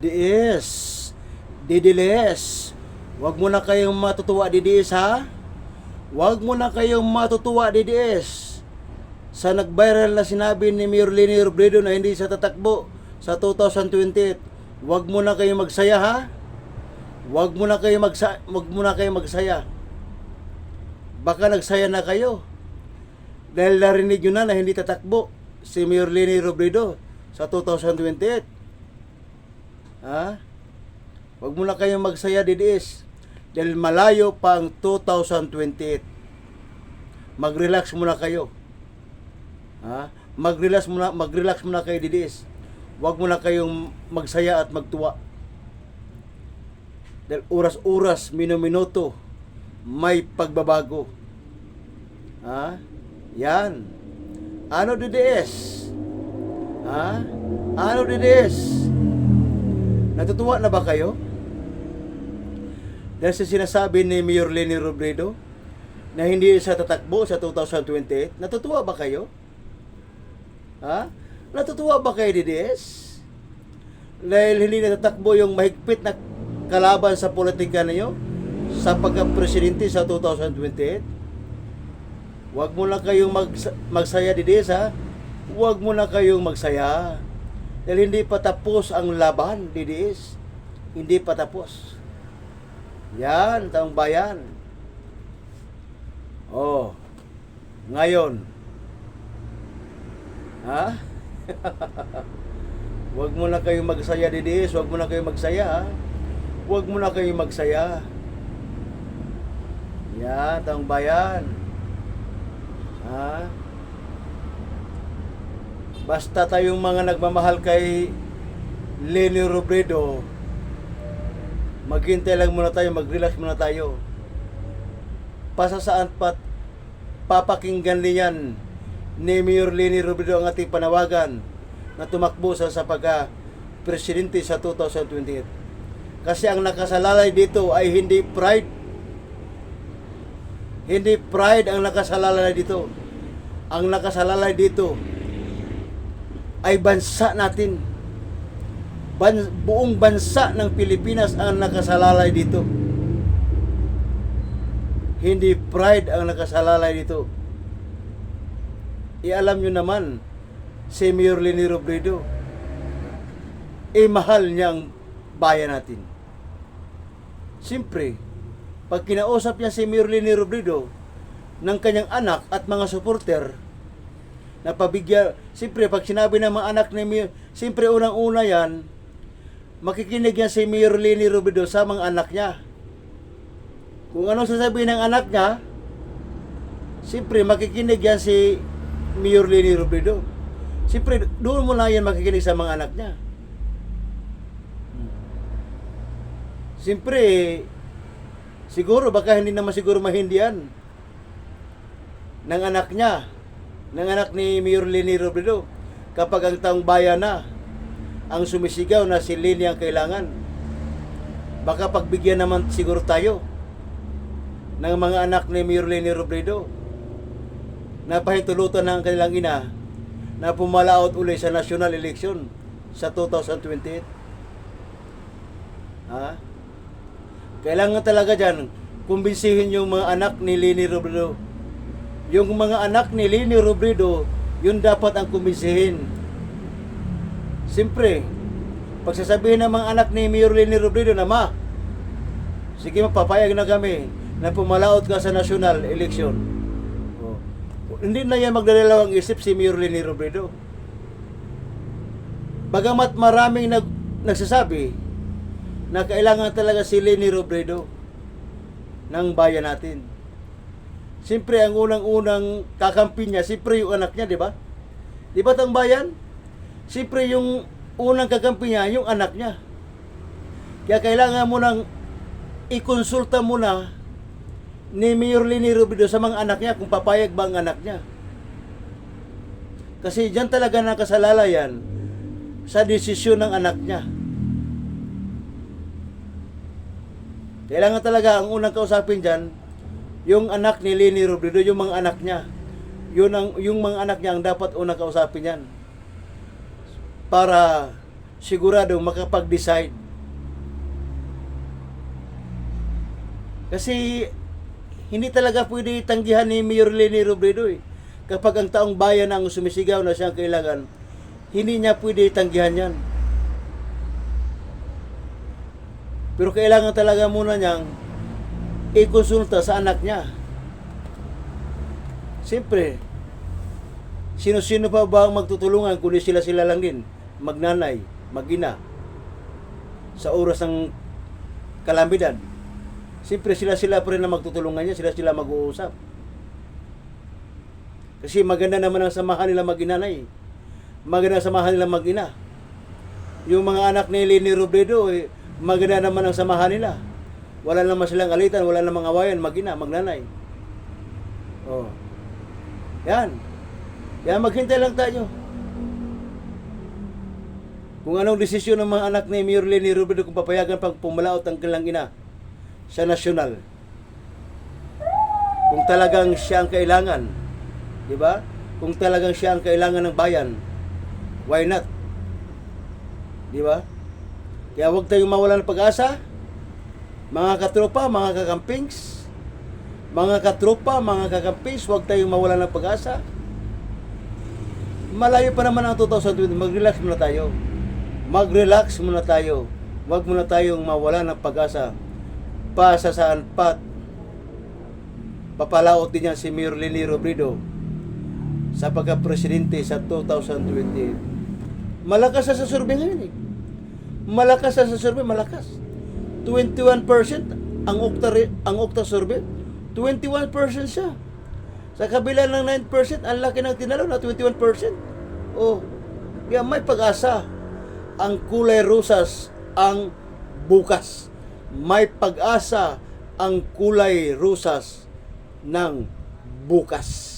DDS, didiles. Huwag mo na kayong matutuwa DDS ha. Huwag mo na kayong matutuwa DDS. Sa nag-viral na sinabi ni Mayor Leni Robredo na hindi siya tatakbo sa 2028. Huwag mo na kayong magsaya ha. Huwag mo na kayong magsaya. Baka nagsaya na kayo. Dahil narinig nyo na hindi tatakbo si Mayor Leni Robredo sa 2028. Ha? Huwag mo na kayong magsaya DDS dahil malayo pa ang 2028. Mag-relax muna kayo. Ha? Mag-relax muna kayo DDS. Huwag mo na kayong magsaya at magtuwa. Dahil oras-oras, minuto may pagbabago. Ha? Yan. Ano DDS? Ha? Ano DDS? Natutuwa na ba kayo? Dahil sa sinasabi ni Mayor Leni Robredo na hindi siya tatakbo sa 2028, natutuwa ba kayo? Ha? Natutuwa ba kayo, DDS? Dahil hindi natatakbo yung mahigpit na kalaban sa politika niyo sa pagka-presidente sa 2028? Huwag mo na kayong magsaya, DDS ha? Huwag mo na kayong magsaya. Dahil hindi pa tapos ang laban, DDS. Hindi pa tapos. Yan, taong bayan. Oh, ngayon. Ha? Huwag mo na kayong magsaya, DDS. Huwag mo na kayong magsaya, ha? Huwag mo na kayong magsaya. Yan, taong bayan. Ha? Basta tayong mga nagmamahal kay Leni Robredo, maghintay lang muna tayo, mag-relax muna tayo. Pasasaan papakinggan niyan ni Mayor Leni Robredo ang ating panawagan na tumakbo sa pagka-presidente sa 2028. Kasi ang nakasalalay dito ay hindi pride. Hindi pride ang nakasalalay dito. Ang nakasalalay dito ay bansa natin. Buong bansa ng Pilipinas ang nakasalalay dito. Hindi pride ang nakasalalay dito. Ialam nyo naman, si Mayor Leni Robredo, mahal niya ang bayan natin. Siyempre, pag kinausap niya si Mayor Leni Robredo ng kanyang anak at mga supporter, napabigyan, siyempre pag sinabi ng mga anak ni Mayor, siyempre unang-una yan, makikinig yan si Mayor Leni Robredo sa mga anak niya. Kung anong sasabihin ng anak niya, siyempre makikinig yan si Mayor Leni Robredo. Siyempre doon mo na yan makikinig sa mga anak niya. Siyempre, siguro baka hindi naman siguro mahindihan ng anak niya, ng anak ni Mayor Leni Robredo, kapag ang taong bayan na ang sumisigaw na si Leni ang kailangan. Baka pagbigyan naman siguro tayo ng mga anak ni Mayor Leni Robredo na pahintulutan ng kanilang ina na pumalaot uli sa national election sa 2028. Ha? Kailangan talaga dyan kumbinsihin yung mga anak ni Leni Robredo. Yung mga anak ni Leni Robredo, yun dapat ang kumbinsihin. Siyempre, pagsasabihin ng mga anak ni Mayor Leni Robredo na, ma, sige mapapayag na kami na pumalaot ka sa national election. Oh. Hindi na yan magdadalawang isip si Mayor Leni Robredo. Bagamat maraming nagsasabi na kailangan talaga si Leni Robredo ng bayan natin. Siyempre, ang unang-unang kakampi niya, siyempre yung anak niya, di ba? Di ba tang bayan? Siyempre, yung unang kakampi niya, yung anak niya. Kaya kailangan mo nang ikonsulta muna ni Mayor Leni Robredo sa mga anak niya kung papayag ba ang anak niya. Kasi diyan talaga nakasalalayan sa desisyon ng anak niya. Kailangan talaga ang unang kausapin diyan yung anak ni Leni Robredo, yung mga anak niya. Yung mga anak niya ang dapat unang kausapin yan. Para sigurado makapag-decide. Kasi hindi talaga pwede tanggihan ni Mayor Leni Robredo eh. Kapag ang taong bayan ang sumisigaw na siyang kailangan, hindi niya pwede tanggihan yan. Pero kailangan talaga muna niyang ikonsulta sa anak niya. Siyempre, sino-sino pa ba ang magtutulungan kundi sila-sila lang din, magnanay, magina, sa oras ng kalamidad. Siyempre, sila-sila pa rin na magtutulungan niya, sila-sila mag-uusap. Kasi maganda naman ang samahan nila mag-inanay. Maganda ang samahan nila mag-ina. Yung mga anak ni Leni Robredo, maganda naman ang samahan nila. Wala naman silang alitan, wala namang awayan, mag-ina, magnanay. Oh. Yan. Yan, maghintay lang tayo. Kung anong desisyon ng mga anak ni Mayor Leni Robredo kung papayagan pang pumalaot ang kanilang ina sa nasyonal. Kung talagang siya ang kailangan, di ba? Kung talagang siya ang kailangan ng bayan, why not? Di ba? Kaya huwag tayong mawalan ng pag-asa. Mga katropa, mga kakampings, mga katropa, mga kakampings, huwag tayong mawalan ng pag-asa. Malayo pa naman ang 2020. Mag-relax muna tayo. Mag-relax muna tayo. Huwag muna tayong mawalan ng pag-asa. Pasa saan pat papalaot din yan si Mayor Leni Robredo sa pagka-presidente sa 2020. Malakas sa survey ngayon eh. Malakas sa survey, malakas. 21% ang Okta survey. 21% siya. Sa kabila ng 9%, ang laki ng tinalo na 21%. Oh, kaya may pag-asa. Ang kulay rosas ang bukas. May pag-asa ang kulay rosas ng bukas.